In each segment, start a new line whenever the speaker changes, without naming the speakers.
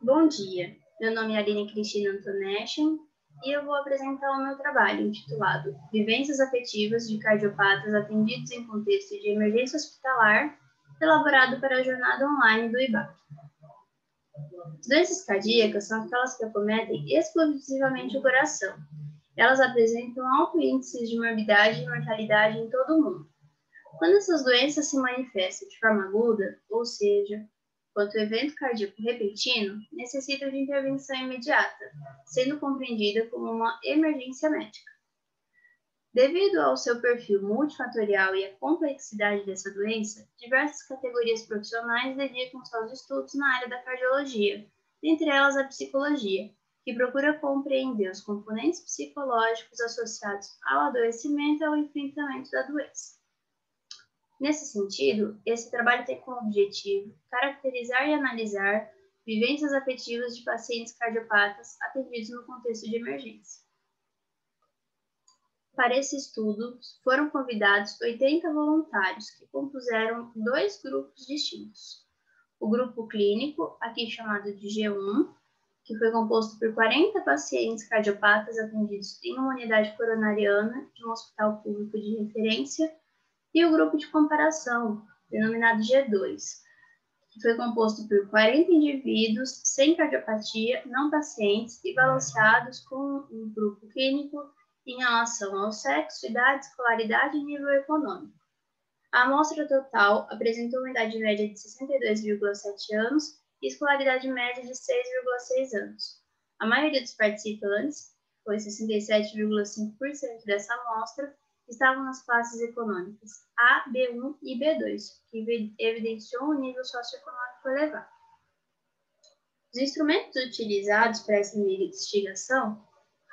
Bom dia, meu nome é Aline Cristina Antoneschen e eu vou apresentar o meu trabalho intitulado Vivências Afetivas de Cardiopatas Atendidos em Contexto de Emergência Hospitalar, elaborado para a jornada online do IBAC. As doenças cardíacas são aquelas que acometem exclusivamente o coração. Elas apresentam alto índice de morbidade e mortalidade em todo o mundo. Quando essas doenças se manifestam de forma aguda, ou seja, quando o evento cardíaco repentino, necessita de intervenção imediata, sendo compreendida como uma emergência médica. Devido ao seu perfil multifatorial e à complexidade dessa doença, diversas categorias profissionais dedicam-se aos estudos na área da cardiologia, entre elas a psicologia, que procura compreender os componentes psicológicos associados ao adoecimento e ao enfrentamento da doença. Nesse sentido, esse trabalho tem como objetivo caracterizar e analisar vivências afetivas de pacientes cardiopatas atendidos no contexto de emergência. Para esse estudo, foram convidados 80 voluntários que compuseram dois grupos distintos. O grupo clínico, aqui chamado de G1, que foi composto por 40 pacientes cardiopatas atendidos em uma unidade coronariana de um hospital público de referência, e o grupo de comparação, denominado G2, que foi composto por 40 indivíduos sem cardiopatia, não pacientes e balanceados com um grupo clínico em relação ao sexo, idade, escolaridade e nível econômico. A amostra total apresentou uma idade média de 62,7 anos e escolaridade média de 6,6 anos. A maioria dos participantes, foi 67,5% dessa amostra, estavam nas classes econômicas A, B1 e B2, que evidenciou um nível socioeconômico elevado. Os instrumentos utilizados para essa investigação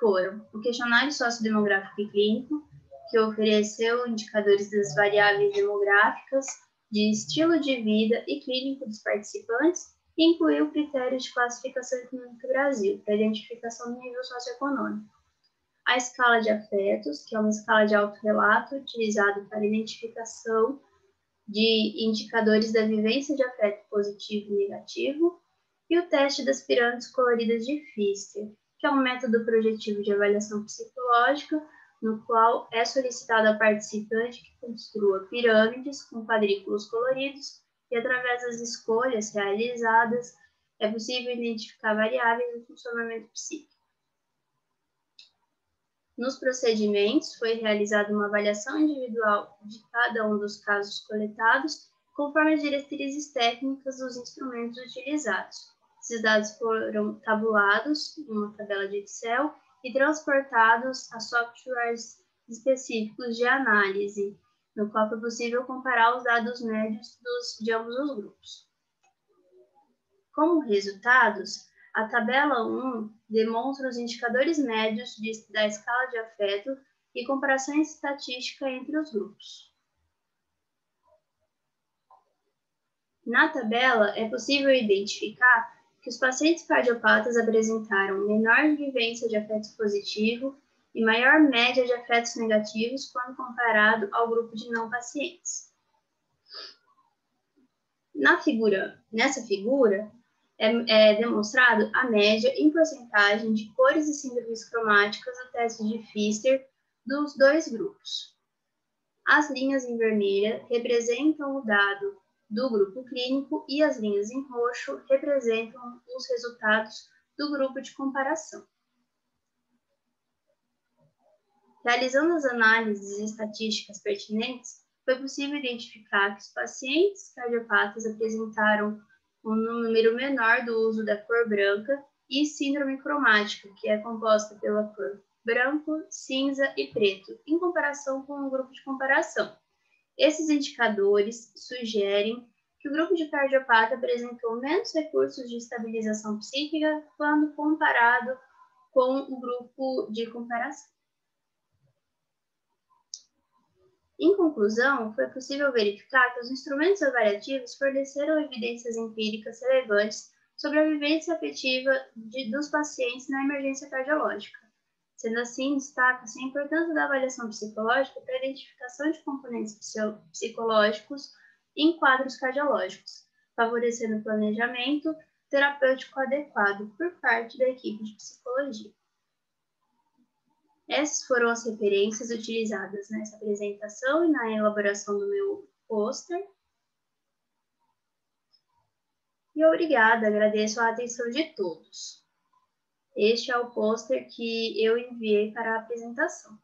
foram o questionário sociodemográfico e clínico, que ofereceu indicadores das variáveis demográficas, de estilo de vida e clínico dos participantes, e incluiu critérios de classificação econômica Brasil, para identificação do nível socioeconômico. A escala de afetos, que é uma escala de autorrelato utilizada para identificação de indicadores da vivência de afeto positivo e negativo, e o teste das pirâmides coloridas de Pfister, que é um método projetivo de avaliação psicológica, no qual é solicitado ao participante que construa pirâmides com quadrículos coloridos e, através das escolhas realizadas, é possível identificar variáveis do funcionamento psíquico. Nos procedimentos, foi realizada uma avaliação individual de cada um dos casos coletados, conforme as diretrizes técnicas dos instrumentos utilizados. Esses dados foram tabulados em uma tabela de Excel e transportados a softwares específicos de análise, no qual foi possível comparar os dados médios de ambos os grupos. Como resultados, a tabela 1 demonstra os indicadores médios da escala de afeto e comparação estatística entre os grupos. Na tabela, é possível identificar que os pacientes cardiopatas apresentaram menor vivência de afetos positivo e maior média de afetos negativos quando comparado ao grupo de não pacientes. Nessa figura, é demonstrado a média em porcentagem de cores e síndromes cromáticas do teste de Pfister dos dois grupos. As linhas em vermelho representam o dado do grupo clínico e as linhas em roxo representam os resultados do grupo de comparação. Realizando as análises estatísticas pertinentes, foi possível identificar que os pacientes cardiopatas apresentaram um número menor do uso da cor branca e síndrome cromática, que é composta pela cor branco, cinza e preto, em comparação com o grupo de comparação. Esses indicadores sugerem que o grupo de cardiopata apresentou menos recursos de estabilização psíquica quando comparado com o grupo de comparação. Em conclusão, foi possível verificar que os instrumentos avaliativos forneceram evidências empíricas relevantes sobre a vivência afetiva dos pacientes na emergência cardiológica. Sendo assim, destaca-se a importância da avaliação psicológica para a identificação de componentes psicológicos em quadros cardiológicos, favorecendo o planejamento, terapêutico adequado por parte da equipe de psicologia. Essas foram as referências utilizadas nessa apresentação e na elaboração do meu pôster. E obrigada, agradeço a atenção de todos. Este é o pôster que eu enviei para a apresentação.